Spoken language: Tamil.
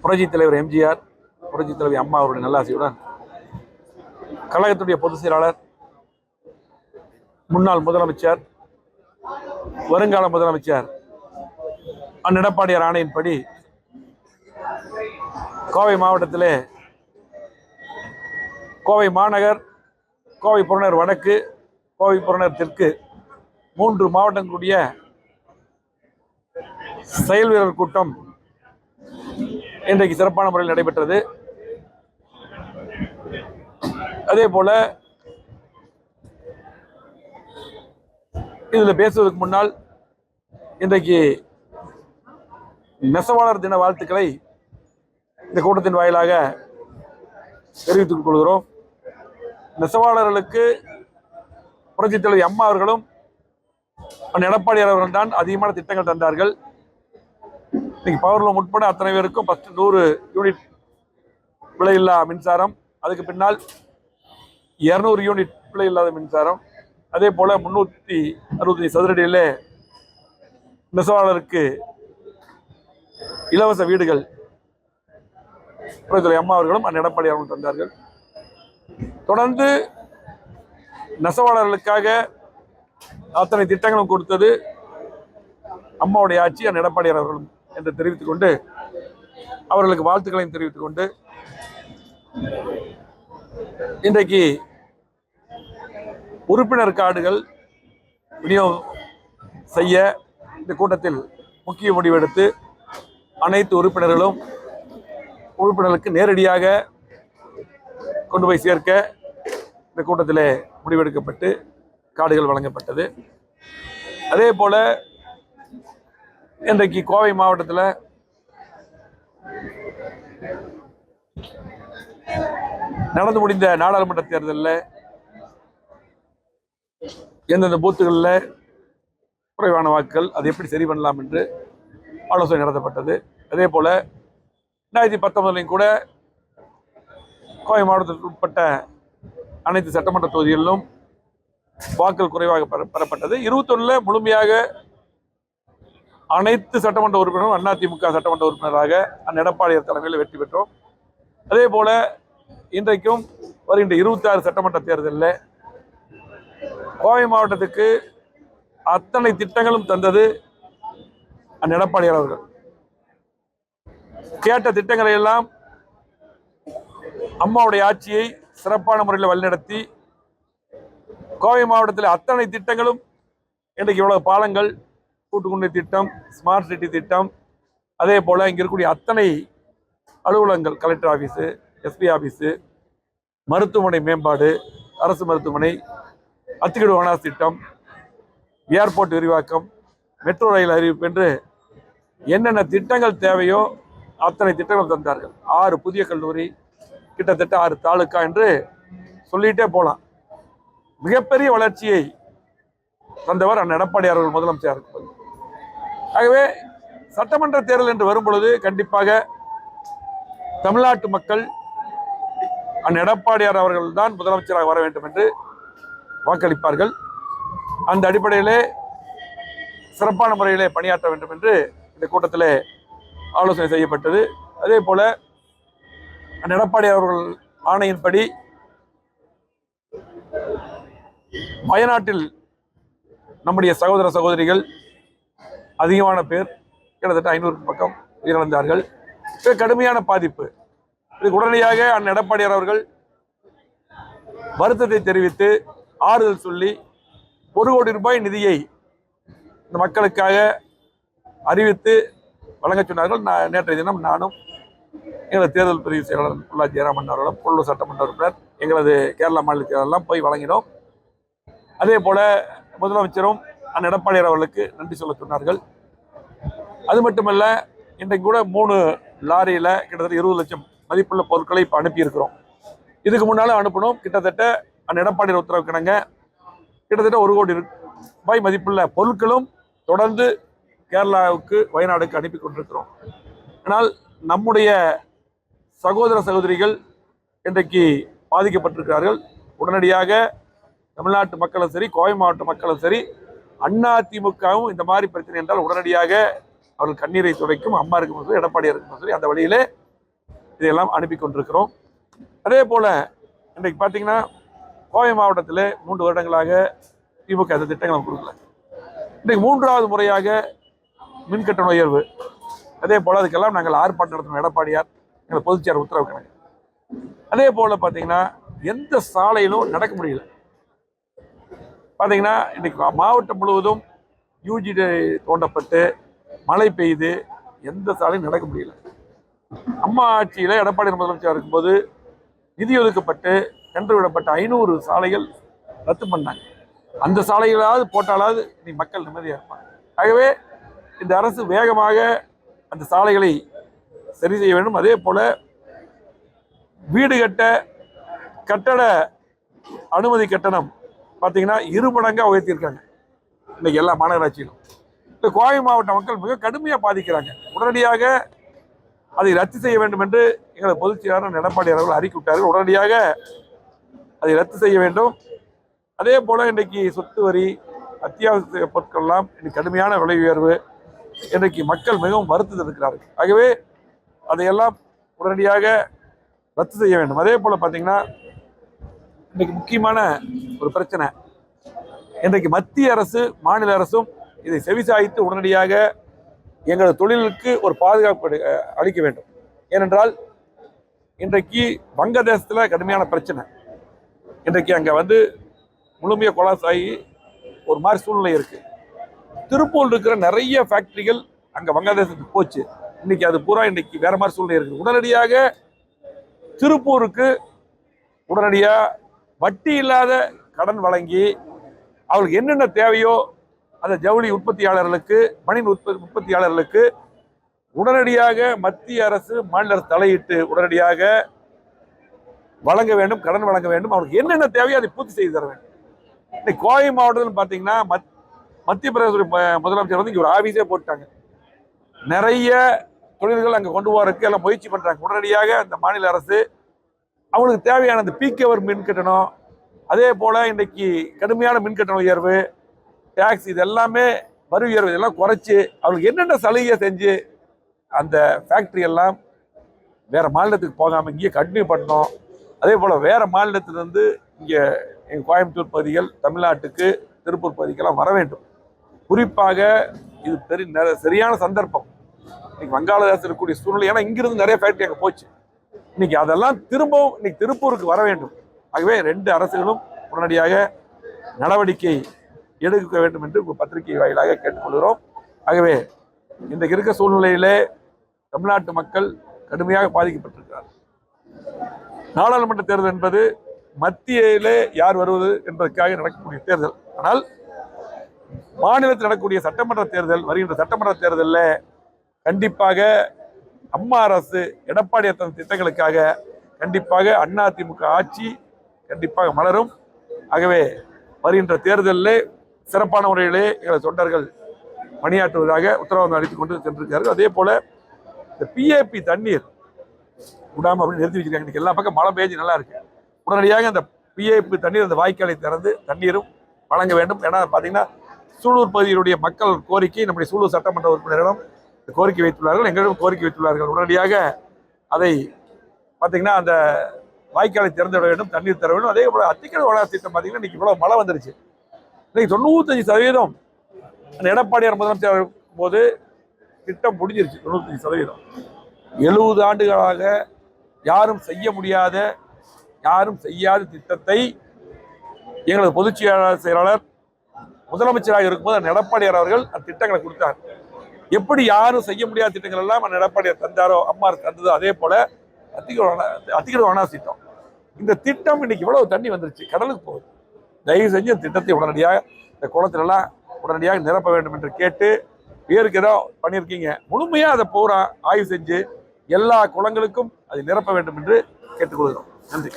புரட்சித் தலைவர் எம்ஜிஆர், புரட்சித் தலைவர் அம்மா அவருடைய நல்லாசியுடன் கழகத்துடைய பொதுச் செயலாளர், முன்னாள் முதலமைச்சர், வருங்கால முதலமைச்சர் எடப்பாடியார் ஆணையின்படி கோவை மாவட்டத்திலே கோவை மாநகர், கோவை புறநகர் வடக்கு, கோவை புறநகர் தெற்கு 3 மாவட்டங்களுடைய செயல் வீரர் கூட்டம் இன்றைக்கு சிறப்பான முறையில் நடைபெற்றது. அதே போல இதில் பேசுவதற்கு முன்னால் இன்றைக்கு நெசவாளர் தின வாழ்த்துக்களை இந்த கூட்டத்தின் வாயிலாக தெரிவித்துக் கொள்கிறோம். நெசவாளர்களுக்கு புரட்சித் தலைவர் அம்மா அவர்களும் எடப்பாடியார் அவர்கள் தான் அதிகமான திட்டங்கள் தந்தார்கள். இன்னைக்கு பவர்லூம் உட்பட அத்தனை பேருக்கும் ஃபர்ஸ்ட் 100 யூனிட் விலையில்லா மின்சாரம், அதுக்கு பின்னால் 200 யூனிட் விலையில்லாத மின்சாரம், அதே போல 365 சதுரடியிலே நெசவாளருக்கு இலவச வீடுகள் புரட்சித் அம்மா அவர்களும் எடப்பாடி அவர்களும் தந்தார்கள். தொடர்ந்து நெசவாளர்களுக்காக அத்தனை திட்டங்களும் கொடுத்தது அம்மாவுடைய ஆட்சி, எடப்பாடியார் அவர்களும் என்று தெரிவித்துக் கொண்டு அவர்களுக்கு வாழ்த்துக்களையும் தெரிவித்துக் கொண்டு இன்றைக்கு உறுப்பினர் கார்டுகள் விநியோகம் செய்ய இந்த கூட்டத்தில் முக்கிய முடிவெடுத்து அனைத்து உறுப்பினர்களுக்கு நேரடியாக கொண்டு போய் சேர்க்க இந்த கூட்டத்தில் முடிவெடுக்கப்பட்டு கார்டுகள் வழங்கப்பட்டது. அதே போல இன்றைக்கு கோவை மாவட்டத்தில் நடந்து முடிந்த நாடாளுமன்ற தேர்தலில் எந்தெந்த பூத்துகளில் குறைவான வாக்குகள் அதை எப்படி சரி பண்ணலாம் என்று ஆலோசனை நடத்தப்பட்டது. அதே போல 2019 கூட கோவை மாவட்டத்திற்கு உட்பட்ட அனைத்து சட்டமன்ற தொகுதிகளிலும் வாக்குகள் குறைவாக பெறப்பட்டது. 21 முழுமையாக அனைத்து சட்டமன்ற உறுப்பினரும் அதிமுக சட்டமன்ற உறுப்பினராக எடப்பாடியார் தலைமையில் வெற்றி பெற்றோம். அதே போல இன்றைக்கும் வருகின்ற 26 சட்டமன்ற தேர்தலில் கோவை மாவட்டத்துக்கு அத்தனை திட்டங்களும் தந்தது எடப்பாடியார் அவர்கள். கேட்ட திட்டங்களை எல்லாம் அம்மாவுடைய ஆட்சியை சிறப்பான முறையில் வழிநடத்தி கோவை மாவட்டத்தில் அத்தனை திட்டங்களும் இன்றைக்கு இவ்வளவு பாலங்கள், கூட்டுக்குடி திட்டம், ஸ்மார்ட் சிட்டி திட்டம், அதே போல இங்க இருக்கக்கூடிய அத்தனை அலுவலகங்கள், கலெக்டர் ஆபீஸு, எஸ்பி ஆபீஸு, மருத்துவமனை மேம்பாடு, அரசு மருத்துவமனை, அத்திக்கடு வனாஸ் திட்டம், ஏர்போர்ட் விரிவாக்கம், மெட்ரோ ரயில் அறிவிப்பு என்று என்னென்ன திட்டங்கள் தேவையோ அத்தனை திட்டங்கள் தந்தார்கள். 6 புதிய கல்லூரி, கிட்டத்தட்ட 6 தாலுக்கா என்று சொல்லிட்டே போலாம். மிகப்பெரிய வளர்ச்சியை தந்தவர் எடப்பாடியார் அவர்கள் முதலமைச்சர் இருக்கும். ஆகவே சட்டமன்ற தேர்தல் என்று வரும் பொழுது கண்டிப்பாக தமிழ்நாட்டு மக்கள் எடப்பாடியார் அவர்கள் தான் முதலமைச்சராக வர வேண்டும் என்று வாக்களிப்பார்கள். அந்த அடிப்படையிலே சிறப்பான முறையிலே பணியாற்ற வேண்டும் என்று இந்த கூட்டத்திலே ஆலோசனை செய்யப்பட்டது. அதே போல எடப்பாடியார் அவர்கள் ஆணையின்படி வயநாட்டில் நம்முடைய சகோதர சகோதரிகள் அதிகமான பேர், கிட்டத்தட்ட 500 பக்கம் உயிரிழந்தார்கள். கடுமையான பாதிப்பு. இதுக்கு உடனடியாக எடப்பாடியார் அவர்கள் வருத்தத்தை தெரிவித்து ஆறுதல் சொல்லி 1 கோடி ரூபாய் நிதியை இந்த மக்களுக்காக அறிவித்து வழங்க சொன்னார்கள். நேற்றைய தினம் நானும் எங்களது தேர்தல் பிரிவு செயலாளர் பொள்ளாச்சி ஜெயராமன் அவர்களும், கொல்லூர் சட்டமன்ற உறுப்பினர், எங்களது கேரளா மாநில செயலாளர்லாம் போய் வழங்கினோம். அதே போல முதலமைச்சரும் எடப்பாடியார் அவர்களுக்கு நன்றி சொல்ல சொன்னார்கள். அது மட்டுமல்ல, இன்றைக்கு கூட 3 லாரியில் கிட்டத்தட்ட 20 லட்சம் மதிப்புள்ள பொருட்களை இப்போ அனுப்பியிருக்கிறோம். இதுக்கு முன்னாலும் அனுப்பணும். கிட்டத்தட்ட எடப்பாடியார் உத்தரவு கிணங்க கிட்டத்தட்ட 1 கோடி ரூபாய் மதிப்புள்ள பொருட்களும் தொடர்ந்து கேரளாவுக்கு, வயநாடுக்கு அனுப்பி கொண்டிருக்கிறோம். ஆனால் நம்முடைய சகோதர சகோதரிகள் இன்றைக்கு பாதிக்கப்பட்டிருக்கிறார்கள். உடனடியாக தமிழ்நாட்டு மக்களும் சரி, கோவை மாவட்ட மக்களும் சரி, அதிமுகவும் இந்த மாதிரி பிரச்சனை என்றால் உடனடியாக அவர்கள் கண்ணீரை துடைக்கும். அம்மா இருக்கும் சரி, எடப்பாடியார் இருக்கும் சரி, அந்த வழியிலே இதையெல்லாம் அனுப்பி கொண்டிருக்கிறோம். அதே போல இன்றைக்கு பார்த்தீங்கன்னா கோவை மாவட்டத்தில் 3 வருடங்களாக திமுக அந்த திட்டங்களை கொடுக்கல. இன்றைக்கு 3வது முறையாக மின்கட்டண உயர்வு. அதே போல அதுக்கெல்லாம் நாங்கள் ஆர்ப்பாட்டம் நடத்தணும். எடப்பாடியார் எங்கள் பொதுச்செயலர் உத்தரவு கணக்கு. அதே போல பார்த்தீங்கன்னா எந்த சாலையிலும் நடக்க முடியல. பார்த்தீங்கன்னா இன்னைக்கு மாவட்டம் முழுவதும் யூஜி தோண்டப்பட்டு மழை பெய்து எந்த சாலையும் நடக்க முடியல. அம்மா ஆட்சியில் எடப்பாடி முதலமைச்சர் இருக்கும்போது நிதி ஒதுக்கப்பட்டு சென்று விடப்பட்ட 500 சாலைகள் ரத்து பண்ணாங்க. அந்த சாலைகளாவது போட்டாலாவது நீ மக்கள் நிம்மதியாக இருப்பாங்க. ஆகவே இந்த அரசு வேகமாக அந்த சாலைகளை சரி செய்ய வேண்டும். அதே போல வீடு கட்டட அனுமதி கட்டணம் பார்த்தீங்கன்னா 2 மடங்காக உயர்த்தியிருக்காங்க இன்னைக்கு எல்லா மாநகராட்சியிலும். இந்த கோவை மாவட்ட மக்கள் மிக கடுமையாக பாதிக்கிறாங்க. உடனடியாக அதை ரத்து செய்ய வேண்டும் என்று எங்களது பொதுச் செயலாளர் எடப்பாடி அவர்கள் அறிக்கை விட்டார்கள். உடனடியாக அதை ரத்து செய்ய வேண்டும். அதே போல இன்றைக்கு சொத்து வரி, அத்தியாவசிய பொருட்கள் எல்லாம் இன்னைக்கு கடுமையான விலை உயர்வு. இன்றைக்கு மக்கள் மிகவும் வருத்தத்தில் இருக்கிறார்கள். ஆகவே அதையெல்லாம் உடனடியாக ரத்து செய்ய வேண்டும். அதே போல பார்த்தீங்கன்னா இன்னைக்கு முக்கியமான ஒரு பிரச்சனை, இன்றைக்கு மத்திய அரசு மாநில அரசும் இதை செவிசாய்த்து உடனடியாக எங்களது தொழிலுக்கு ஒரு பாதுகாப்பு அளிக்க வேண்டும். ஏனென்றால் இன்றைக்கு வங்கதேசத்தில் கடுமையான பிரச்சனை. இன்றைக்கு அங்கே முழுமையாக கொலாஸ் ஆகி ஒரு மாதிரி சூழ்நிலை இருக்குது. திருப்பூர் இருக்கிற நிறைய ஃபேக்ட்ரிகள் அங்கே வங்கதேசத்துக்கு போச்சு. இன்னைக்கு அது பூரா இன்னைக்கு வேற மாதிரி சூழ்நிலை இருக்குது. உடனடியாக திருப்பூருக்கு உடனடியாக வட்டி இல்லாத கடன் வழங்கி அவர்களுக்கு என்னென்ன தேவையோ அந்த ஜவுளி உற்பத்தியாளர்களுக்கு, மணின் உற்பத்தியாளர்களுக்கு உடனடியாக மத்திய அரசு மாநில அரசு தலையிட்டு உடனடியாக வழங்க வேண்டும், கடன் வழங்க வேண்டும். அவருக்கு என்னென்ன தேவையோ அதை பூர்த்தி செய்து தர வேண்டும். இன்னைக்கு கோவை மாவட்டத்தில் பார்த்தீங்கன்னா மத்திய பிரதேச முதலமைச்சர் இங்கே ஒரு ஆபீஸே போட்டாங்க. நிறைய தொழில்கள் அங்கே கொண்டு போறதுக்கு எல்லாம் முயற்சி பண்றாங்க. உடனடியாக அந்த மாநில அரசு அவங்களுக்கு தேவையான அந்த பீக்கவர் மின் கட்டணம், அதே போல இன்னைக்கு கடுமையான மின் கட்டண உயர்வு, டாக்ஸ், இது எல்லாமே வரி உயர்வு இதெல்லாம் குறைச்சி அவங்களுக்கு என்னென்ன சலுகையை செஞ்சு அந்த ஃபேக்டரி எல்லாம் வேற மாநிலத்துக்கு போகாமல் இங்கேயே கண்டினியூ பண்ணணும். அதே போல் வேற மாநிலத்திலிருந்து இங்கே எங்கள் கோயம்புத்தூர் பகுதிகள், தமிழ்நாட்டுக்கு திருப்பூர் பகுதிக்கெல்லாம் வர வேண்டும். குறிப்பாக இது சரியான சந்தர்ப்பம். இன்னைக்கு வங்காளதேசம் இருக்கக்கூடிய சூழ்நிலை, ஏன்னா இங்கிருந்து நிறைய ஃபேக்டரி அங்கே போச்சு. இன்னைக்கு அதெல்லாம் திரும்பவும் இன்னைக்கு திருப்பூருக்கு வர வேண்டும். ஆகவே 2 அரசுகளும் உடனடியாக நடவடிக்கை எடுக்க வேண்டும் என்று பத்திரிகை வாயிலாக கேட்டுக்கொள்கிறோம். ஆகவே இன்றைக்கு இருக்க சூழ்நிலையிலே தமிழ்நாட்டு மக்கள் கடுமையாக பாதிக்கப்பட்டிருக்கிறார். நாடாளுமன்ற தேர்தல் என்பது மத்தியிலே யார் வருவது என்பதற்காக நடக்கக்கூடிய தேர்தல். ஆனால் மாநிலத்தில் நடக்கக்கூடிய சட்டமன்ற தேர்தல், வருகின்ற சட்டமன்ற தேர்தலில் கண்டிப்பாக அம்மா அரசு எடப்பாடி திட்டங்களுக்காக கண்டிப்பாக அதிமுக ஆட்சி கண்டிப்பாக மலரும். ஆகவே வருகின்ற தேர்தலில் சிறப்பான முறையிலே எங்களது தொண்டர்கள் பணியாற்றுவதாக உத்தரவாதம் அளித்துக் கொண்டு சென்றிருக்கிறார்கள். அதே போல இந்த பிஏபி தண்ணீர் விடாமல் அப்படி நிறுத்தி வச்சிருக்காங்க. எல்லா பக்கம் மழை பெய்ஞ்சு நல்லா இருக்கு. உடனடியாக அந்த பிஏபி தண்ணீர் அந்த வாய்க்காலை திறந்து தண்ணீரும் வழங்க வேண்டும். ஏன்னா பார்த்தீங்கன்னா சூலூர் பகுதியினுடைய மக்கள் கோரிக்கை நம்முடைய சூலூர் சட்டமன்ற உறுப்பினரிடம் கோரிக்கை வைத்துள்ளார்கள், எங்களிடம் கோரிக்கை வைத்துள்ளார்கள். உடனடியாக அதை பார்த்தீங்கன்னா அந்த வாய்க்காலை திறந்து விட வேண்டும், தண்ணீர் தர வேண்டும். அதே போல அத்திக்கடை வளாக திட்டம் பார்த்தீங்கன்னா இன்னைக்கு இவ்வளவு மழை வந்துருச்சு. இன்னைக்கு 95% அந்த எடப்பாடியார் முதலமைச்சர் போது திட்டம் முடிஞ்சிருச்சு. 95%. 70 ஆண்டுகளாக யாரும் செய்ய முடியாத, யாரும் செய்யாத திட்டத்தை எங்களது பொதுச் செயலாளர் முதலமைச்சராக இருக்கும்போது அந்த எடப்பாடியார் அவர்கள் அந்த திட்டங்களை கொடுத்தார். எப்படி யாரும் செய்ய முடியாத திட்டங்கள் எல்லாம் அந்த எடப்பாடியார் தந்தாரோ, அம்மா தந்ததோ, அதே போல அத்திக்கடை வனாஸ் திட்டம். இந்த திட்டம் இன்னைக்கு இவ்வளவு தண்ணி வந்துருச்சு, கடலுக்கு போகுது. தயவு செஞ்சு இந்த திட்டத்தை உடனடியாக இந்த குளத்திலெல்லாம் உடனடியாக நிரப்ப வேண்டும் என்று கேட்டு, பேருக்கு ஏதோ பண்ணியிருக்கீங்க, முழுமையாக அதை பூரா ஆய்வு செஞ்சு எல்லா குளங்களுக்கும் அதை நிரப்ப வேண்டும் என்று கேட்டுக்கொள்கிறோம். நன்றி.